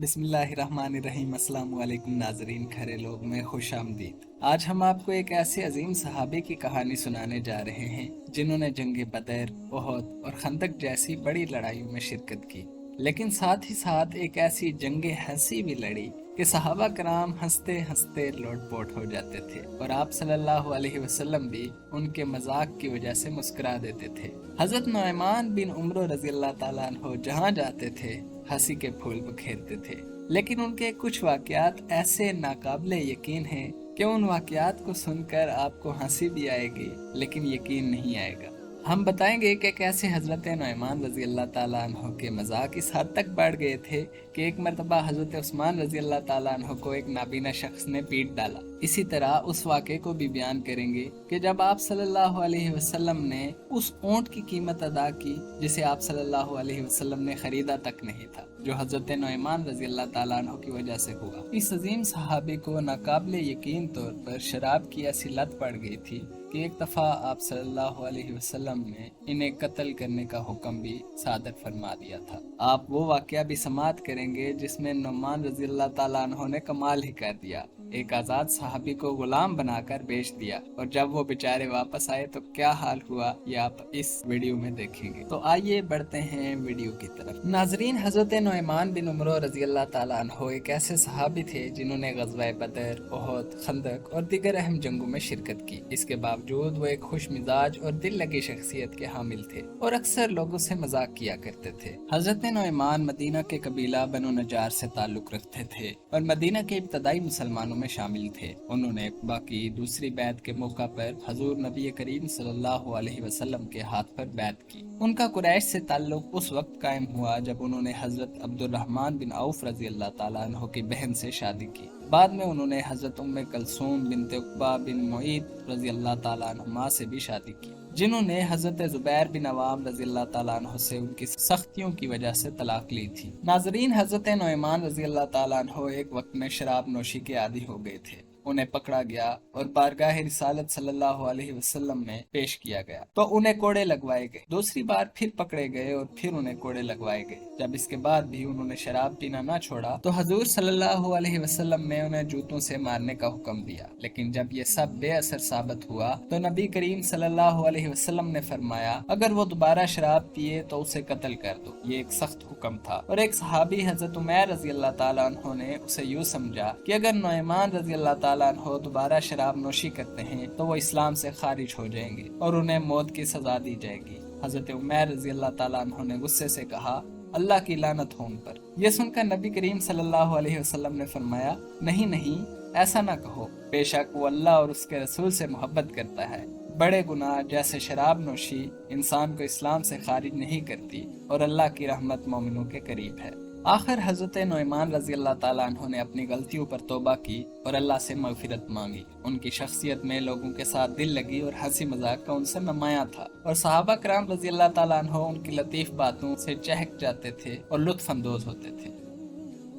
बिस्मिल्लाहिर्रहमानिर्रहीम। अस्सलाम वालेकुम नाजरीन, खरे लोग में खुश आमदीद। आज हम आपको एक ऐसे अजीम सहाबी की कहानी सुनाने जा रहे हैं जिन्होंने जंग बदर, ओहद और खंदक जैसी बड़ी लड़ाइयों में शिरकत की, लेकिन साथ ही साथ एक ऐसी जंग हंसी भी लड़ी कि सहाबा कराम हंसते हंसते लोटपोट हो जाते थे और आप सल्लल्लाहु अलैहि वसल्लम भी उनके मजाक की वजह से मुस्कुरा देते थे। हजरत नुअमान बिन उमर रजी अल्लाह ताला अन्हो जहाँ जाते थे हंसी के फूल बिखेरते थे, लेकिन उनके कुछ वाकयात ऐसे नाकाबिले यकीन हैं कि उन वाकयात को सुनकर आपको हंसी भी आएगी लेकिन यकीन नहीं आएगा। हम बताएंगे कि कैसे हजरत नुअमान रजी अल्लाह ताला अन्हो के मजाक इस हद तक बढ़ गए थे कि एक मरतबा हजरत उस्मान रजी अल्लाह ताला अन्हो को एक नाबीना शख्स ने पीट डाला। इसी तरह उस वाक़े को भी बयान करेंगे कि जब आप सल्लल्लाहु अलैहि वसल्लम ने उस ऊंट की कीमत अदा की जिसे आप सल्लल्लाहु अलैहि वसल्लम ने खरीदा तक नहीं था, जो हजरत नुअमान रजी अल्लाह ताला अन्हो की वजह से हुआ। इस अजीम सहाबी को नाकाबिले यकीन तौर पर शराब की ऐसी लत पड़ गई थी कि एक दफा आप सल्लल्लाहु अलैहि वसल्लम ने इन्हें कत्ल करने का हुक्म भी सादर फरमा दिया था। आप वो वाकया भी समाअत करेंगे जिसमें नुअमान रजी अल्लाह ताला अन्हो ने कमाल ही कर दिया, एक आजाद सहाबी को गुलाम बनाकर बेच दिया और जब वो बेचारे वापस आए तो क्या हाल हुआ ये आप इस वीडियो में देखेंगे। तो आइए बढ़ते हैं वीडियो की तरफ। नाजरीन, हजरत नुअमान बिन उमर रजी अल्लाह ताला अन्हो एक ऐसे सहाबी थे जिन्होंने ग़ज़वा बदर, ओहद, खंदक और दीगर अहम जंगों में शिरकत की। इसके बावजूद वो एक खुश मिजाज और दिल लगी शख्सियत के हामिल थे और अक्सर लोगों से मजाक किया करते थे। हजरत नुअमान मदीना के कबीला बनु नजार से ताल्लुक रखते थे और मदीना के इब्तदाई मुसलमानों में शामिल थे। उन्होंने बाकी दूसरी बैत के मौका पर हजूर नबी करीम सल्लल्लाहु अलैहि वसल्लम के हाथ पर बैत की। उनका कुरैश से ताल्लुक उस वक्त कायम हुआ जब उन्होंने हजरत अब्दुर्रहमान बिन औफ रजी अल्लाह ताला अन्हो की बहन से शादी की। बाद में उन्होंने हजरत उम्मे कलसूम बिनते उक़बा बिन मुईद रजी अल्लाह ताला अन्हुमा से भी शादी की, जिन्होंने हजरत जुबैर बिन अवाम रजी अल्लाह ताला अन्हु से उनकी सख्तियों की वजह से तलाक ली थी। नाजरीन, हजरत नुअमान रजी अल्लाह ताला अन्हु एक वक्त में शराब नोशी के आदी हो गए थे। उन्हें पकड़ा गया और बारगाह रिसालत सल्लल्लाहु अलैहि वसल्लम में पेश किया गया तो उन्हें कोड़े लगवाए गए। दूसरी बार फिर पकड़े गए और फिर उन्हें कोड़े लगवाए गए। जब इसके बाद भी उन्होंने शराब पीना न छोड़ा तो हजूर सल्लल्लाहु अलैहि वसल्लम ने उन्हें जूतों से मारने का हुक्म दिया, लेकिन जब ये सब बेअसर साबित हुआ तो नबी करीम सल्लल्लाहु अलैहि वसल्लम ने फरमाया, अगर वो दोबारा शराब पिए तो उसे कत्ल कर दो। ये एक सख्त हुक्म था और एक सहाबी हजरत उमैर रजी अल्लाह ताला अन्हो ने उसे यूं समझा कि अगर नुअमान रजी अल्लाह ताला अन्हो दोबारा शराब नोशी करते हैं तो वो इस्लाम से खारिज हो जाएंगे और उन्हें मौत की सजा दी जाएगी। हजरत उमैर रजी अल्लाह ताला अन्हो ने गुस्से से कहा, अल्लाह की लानत हो उन पर। यह सुनकर नबी करीम सल्लल्लाहु अलैहि वसल्लम ने फरमाया, नहीं नहीं, ऐसा ना कहो, बेशक वो अल्लाह और उसके रसूल से मोहब्बत करता है। बड़े गुनाह जैसे शराब नोशी इंसान को इस्लाम से खारिज नहीं करती और अल्लाह की रहमत मोमिनों के करीब है। आखिर हजरत नुअमान रजी अल्लाह ताला अन्हो ने अपनी गलतियों पर तौबा की और अल्लाह से मगफिरत मांगी। उनकी शख्सियत में लोगों के साथ दिल लगी और हंसी मजाक का उनसे नुमाया था और सहाबा कराम रजी अल्लाह ताला अन्हो उनकी लतीफ बातों से चहक जाते थे और लुत्फ अंदोज होते थे।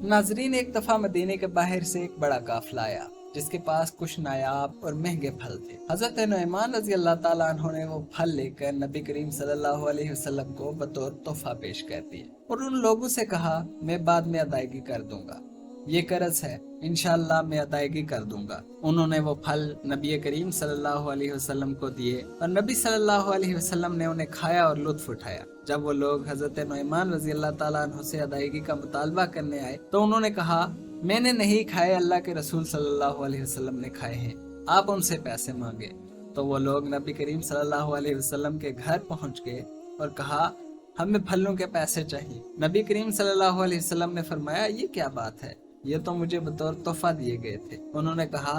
नाजरीन, एक दफा मदीने के बाहर से एक बड़ा काफिला आया जिसके पास कुछ नायाब और महंगे फल थे। हजरत नुअमान रजी अल्लाह ताला अन्हो ने वो फल लेकर नबी करीम सल्लल्लाहु अलैहि वसल्लम को बतौर तोहफा पेश कर दिए और उन लोगों से कहा, मैं बाद में अदायगी कर दूंगा, ये कर्ज है, इंशाअल्लाह मैं अदायगी कर दूंगा। उन्होंने वो फल नबी करीम सल्लल्लाहु अलैहि वसल्लम को दिए और नबी सल्लल्लाहु अलैहि वसल्लम ने उन्हें खाया और लुत्फ उठाया। जब वो लोग हजरत नुअमान रजी अल्लाह ताला अन्हो से अदायगी का मुतालबा करने आए तो उन्होंने कहा, मैंने नहीं खाए, अल्लाह के रसूल सल्लल्लाहु अलैहि वसल्लम ने खाए हैं, आप उनसे पैसे मांगे। तो वो लोग नबी करीम सल्लल्लाहु अलैहि वसल्लम के घर पहुंच गए और कहा, हमें फलों के पैसे चाहिए। नबी करीम सल्लल्लाहु अलैहि वसल्लम ने फरमाया, ये क्या बात है, ये तो मुझे बतौर तोहफा दिए गए थे। उन्होंने कहा,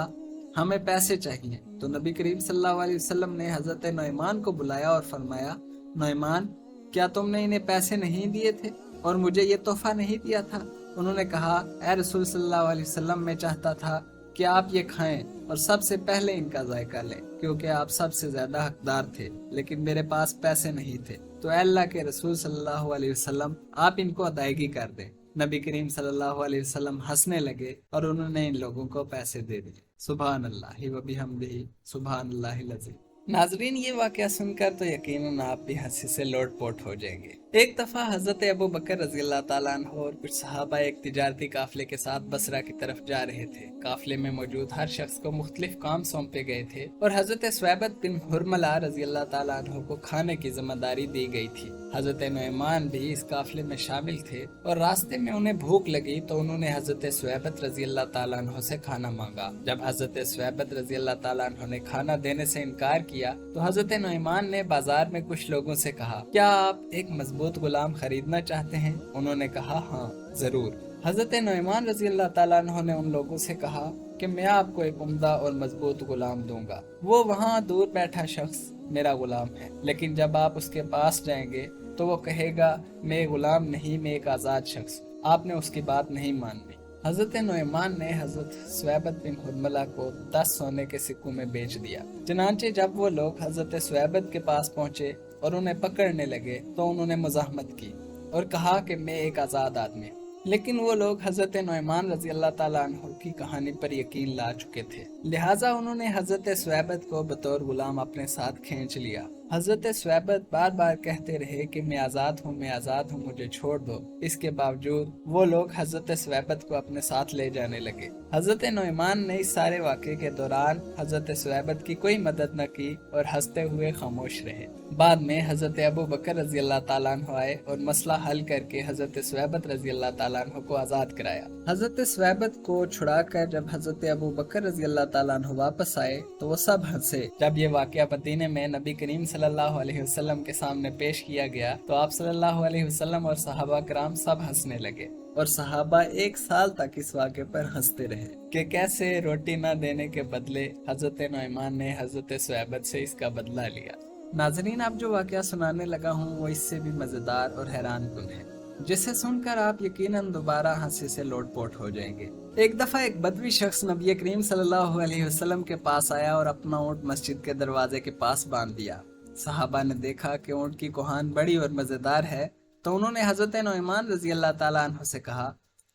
हमें पैसे चाहिए। तो नबी करीम सल्लल्लाहु अलैहि वसल्लम ने हजरत नुअमान को बुलाया और फरमाया, नुअमान, क्या तुमने इन्हें पैसे नहीं दिए थे और मुझे ये तोहफा नहीं दिया था? उन्होंने कहा, ऐ रसूल सल्लल्लाहु अलैहि वसल्लम, मैं चाहता था कि आप ये खाएं और सबसे पहले इनका जायका लें क्योंकि आप सबसे ज्यादा हकदार थे, लेकिन मेरे पास पैसे नहीं थे। तो अल्लाह के रसूल सल्लल्लाहु अलैहि वसल्लम, आप इनको अदायगी कर दें। नबी करीम सल्लल्लाहु अलैहि वसल्लम हंसने लगे और उन्होंने इन लोगों को पैसे दे दिए। सुभान अल्लाह व बिहम्दिही, सुभान अल्लाहिल अज़ीम। नाजरीन, ये वाकया सुनकर तो यकीनन आप भी हंसी से लोटपोट हो जाएंगे। एक दफा हजरत अबू बकर रजी अल्लाह ताला अन्हु और कुछ सहाबा एक तिजारती काफिले के साथ बसरा की तरफ जा रहे थे। काफिले में मौजूद हर शख्स को मुख्तलिफ काम सौंपे गए थे और हजरत स्वैबत बिन हुरमला रजी अल्लाह ताला अन्हु को खाने की जिम्मेदारी दी गई थी। हजरत नुमान भी इस काफिले में शामिल थे और रास्ते में उन्हें भूख लगी तो उन्होंने हजरत स्वैबत रजी अल्लाह ताला अन्हु से खाना मांगा। जब हजरत स्वैबत रजी अल्लाह ताला अन्हु ने खाना देने से इनकार किया तो हजरत नुमान ने बाजार में कुछ लोगों से कहा, क्या आप एक मजबूत गुलाम खरीदना चाहते हैं? उन्होंने कहा, हाँ जरूर। हजरत नुमान रजी अल्लाह ताला अन्हु ने उन लोगों से कहा कि मैं आपको एक उम्दा और मजबूत गुलाम दूंगा। वो वहाँ दूर बैठा शख्स मेरा गुलाम है, लेकिन जब आप उसके पास जाएंगे तो वो कहेगा मैं गुलाम नहीं, मैं एक आजाद शख्स। आपने उसकी बात नहीं माननी। हजरत नुमान ने हजरत स्वैबत बिन हुरमला को 10 सोने के सिक्कों में बेच दिया। चनांचे जब वो लोग हजरत स्वैबत के पास पहुंचे और उन्हें पकड़ने लगे तो उन्होंने मुजाहमत की और कहा कि मैं एक आजाद आदमी हूँ। लेकिन वो लोग हजरत नुमान रजी अल्लाह ताला अन्हु की कहानी पर यकीन ला चुके थे, लिहाजा उन्होंने हजरत स्वैबत को बतौर गुलाम अपने साथ खींच लिया। हजरत स्वैबत बार बार कहते रहे कि मैं आजाद हूँ, मैं आजाद हूँ, मुझे छोड़ दो। इसके बावजूद वो लोग हजरत स्वैबत को अपने साथ ले जाने लगे। हजरत नुमान ने इस सारे वाक़े के दौरान हजरत स्वैबत की कोई मदद न की और हंसते हुए खामोश रहे। बाद में हजरत अबू बकर रजी अल्लाह ताला अन्हु आए और मसला हल करके हजरत स्वैबत रजी अल्लाह ताला अन्हु को आजाद कराया। हजरत स्वैबत को छुड़ाकर जब हजरत अबू बकर रजी अल्लाह ताला अन्हु वापस आए तो वो सब हंसे। जब ये वाकया मदीने में नबी करीम सल्लल्लाहु अलैहि वसल्लम के सामने पेश किया गया तो आप सल्लल्लाहु अलैहि वसल्लम और सहाबा कराम सब हंसने लगे और सहाबा 1 साल तक इस वाक़े पर हंसते रहे कि कैसे रोटी न देने के बदले हजरत नुमान ने हजरत स्वैबत से इसका बदला लिया। नाजरीन, आप जो वाकया सुनाने लगा हूँ वो इससे भी मजेदार और हैरान कुन है, जिसे सुनकर आप यकीनन दोबारा हंसी से लोटपोट हो जाएंगे। एक दफा एक बदवी शख्स नबी करीम सल्लल्लाहु अलैहि वसल्लम के पास आया और अपना ऊँट मस्जिद के दरवाजे के पास बांध दिया। सहाबा ने देखा कि ऊँट की कोहान बड़ी और मजेदार है तो उन्होंने हजरत नुमान रजी अल्लाह ताला अन्हु से कहा,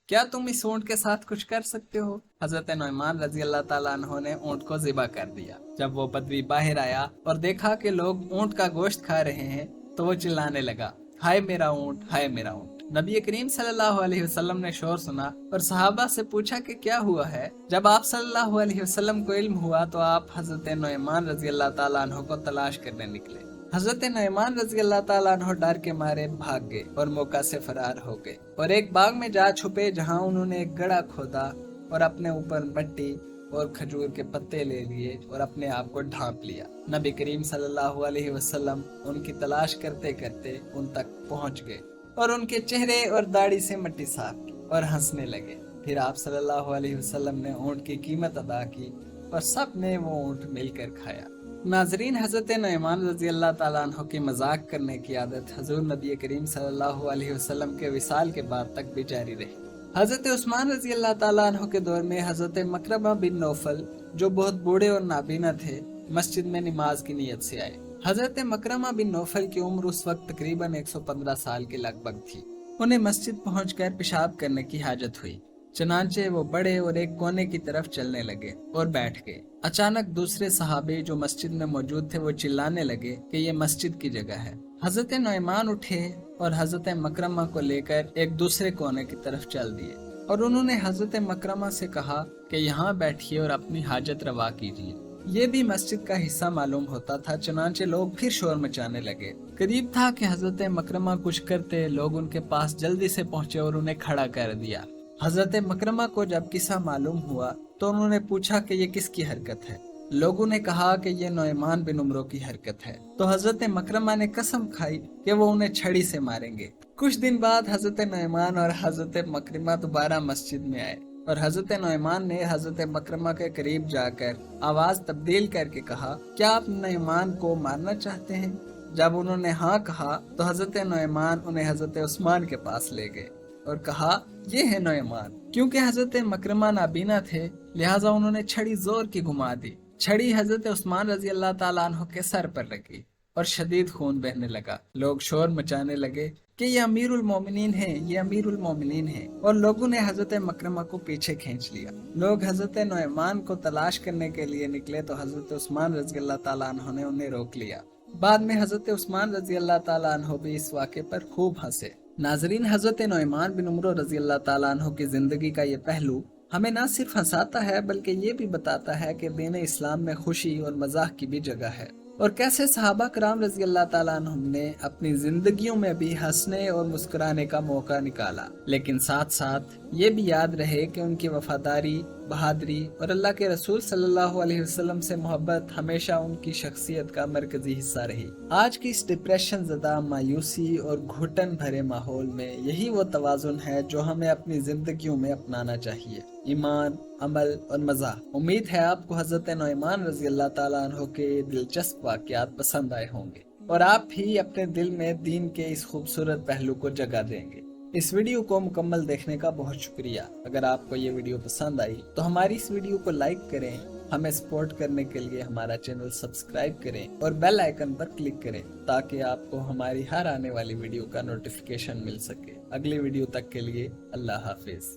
क्या तुम इस ऊँट के साथ कुछ कर सकते हो? हजरत नुमान रजी अल्लाह ताला अन्हु ने ऊँट को ज़िबा कर दिया। जब वो बदवी बाहर आया और देखा कि लोग ऊँट का गोश्त खा रहे हैं तो वो चिल्लाने लगा, हाय मेरा ऊँट, हाय मेरा ऊँट। नबी करीम सल्लल्लाहु अलैहि वसल्लम ने शोर सुना और सहाबा से पूछा कि क्या हुआ है। जब आप सल्लल्लाहु अलैहि वसल्लम को इल्म हुआ तो आप हजरत नुमान रजी अल्लाह ताला अन्हु को तलाश करने निकले। हजरत नुमान रजी अल्लाह ताला अन्हु डर के मारे भाग गए और मौका से फरार हो गए और एक बाग में जा छुपे, जहां उन्होंने एक गड्ढा खोदा और अपने ऊपर मिट्टी और खजूर के पत्ते ले लिए और अपने आप को ढांप लिया। नबी करीम सल्लल्लाहु अलैहि वसल्लम उनकी तलाश करते करते उन तक पहुंच गए और उनके चेहरे और दाढ़ी से मिट्टी साफ की और हंसने लगे। फिर आप सल्लल्लाहु अलैहि वसल्लम ने ऊँट की कीमत अदा की और सब ने वो ऊँट मिलकर खाया। नाजरीन, हजरत नुमान रजी अल्लाह ताला अन्हु की मजाक करने की आदत हजूर नबी करीम सल्लल्लाहु अलैहि वसल्लम के विसाल के बाद तक भी जारी रही। हजरत उस्मान रजी अल्लाह ताला अन्हु के दौर में हजरत मकरमा बिन नौफल, जो बहुत बूढ़े और नाबीना थे, मस्जिद में नमाज की नीयत से आए। हजरत मकरमा बिन नौफल की उम्र उस वक्त तकरीबन 115 साल के लगभग थी। उन्हें मस्जिद पहुंचकर पेशाब करने की हाजत हुई। चनांचे वो बड़े और एक कोने की तरफ चलने लगे और बैठ गए। अचानक दूसरे सहाबे जो मस्जिद में मौजूद थे वो चिल्लाने लगे कि ये मस्जिद की जगह है। हजरत नुमान उठे और हजरत मकरमा को लेकर एक दूसरे कोने की तरफ चल दिए और उन्होंने हजरत मकरमा से कहा कि यहाँ बैठिए और अपनी हाजत रवा कीजिए। ये भी मस्जिद का हिस्सा मालूम होता था। चनांचे लोग फिर शोर मचाने लगे। करीब था कि हजरत मकरमा कुछ करते, लोग उनके पास जल्दी से पहुंचे और उन्हें खड़ा कर दिया। हजरत मकरमा को जब किस्सा मालूम हुआ तो उन्होंने पूछा कि ये किसकी हरकत है। लोगों ने कहा कि ये नुमान बिन उमरो की हरकत है। तो हजरत मकरमा ने कसम खाई कि वो उन्हें छड़ी से मारेंगे। कुछ दिन बाद हजरत नुमान और हजरत मकरमा दोबारा मस्जिद में आए और हजरत नुमान ने हजरत मकरमा के करीब जाकर आवाज तब्दील करके कहा, क्या आप नुमान को मारना चाहते हैं? जब उन्होंने हाँ कहा तो हजरत नुमान उन्हें हजरत उस्मान के पास ले गए और कहा, ये है नुमान। क्योंकि हजरत मकरमा नाबीना थे लिहाजा उन्होंने छड़ी जोर की घुमा दी। छड़ी हजरत उस्मान रजी अल्लाह ताला अन्हु के सर पर लगी और शदीद खून बहने लगा। लोग शोर मचाने लगे कि ये अमीरुल मोमिनीन है, ये अमीरुल मोमिनीन है, और लोगों ने हजरत मकरमा को पीछे खींच लिया। लोग हजरत नुयमान को तलाश करने के लिए निकले तो हजरत उस्मान रजी अल्लाह ताला अन्हु ने उन्हें रोक लिया। बाद में हजरत उस्मान रजी अल्लाह ताला अन्हु भी इस वाक़े पर खूब हंसे। नाजरीन, हजरत नुयमान बिन उमर रजी अल्लाह ताला अन्हु की जिंदगी का ये पहलू हमें न सिर्फ हंसाता है बल्कि ये भी बताता है कि दीन इस्लाम में खुशी और मजाक की भी जगह है, और कैसे सहाबा कराम रजी अल्लाह ताला अन्हुम ने अपनी जिंदगियों में भी हंसने और मुस्कुराने का मौका निकाला, लेकिन साथ साथ ये भी याद रहे कि उनकी वफादारी, बहादुरी और अल्लाह के रसूल सल्लल्लाहु अलैहि वसल्लम से मोहब्बत हमेशा उनकी शख्सियत का मरकजी हिस्सा रही। आज की इस डिप्रेशन ज़दा, मायूसी और घुटन भरे माहौल में यही वो तवाज़ुन है जो हमें अपनी जिंदगियों में अपनाना चाहिए, ईमान, अमल और मज़ा। उम्मीद है आपको हजरत नुयमान रजी अल्लाह ताला अन्हु के दिलचस्प वाक़यात पसंद आए होंगे और आप भी अपने दिल में दीन के इस खूबसूरत पहलू को जगह देंगे। इस वीडियो को मुकम्मल देखने का बहुत शुक्रिया। अगर आपको ये वीडियो पसंद आई तो हमारी इस वीडियो को लाइक करें, हमें सपोर्ट करने के लिए हमारा चैनल सब्सक्राइब करें और बेल आइकन पर क्लिक करें ताकि आपको हमारी हर आने वाली वीडियो का नोटिफिकेशन मिल सके। अगली वीडियो तक के लिए अल्लाह हाफिज।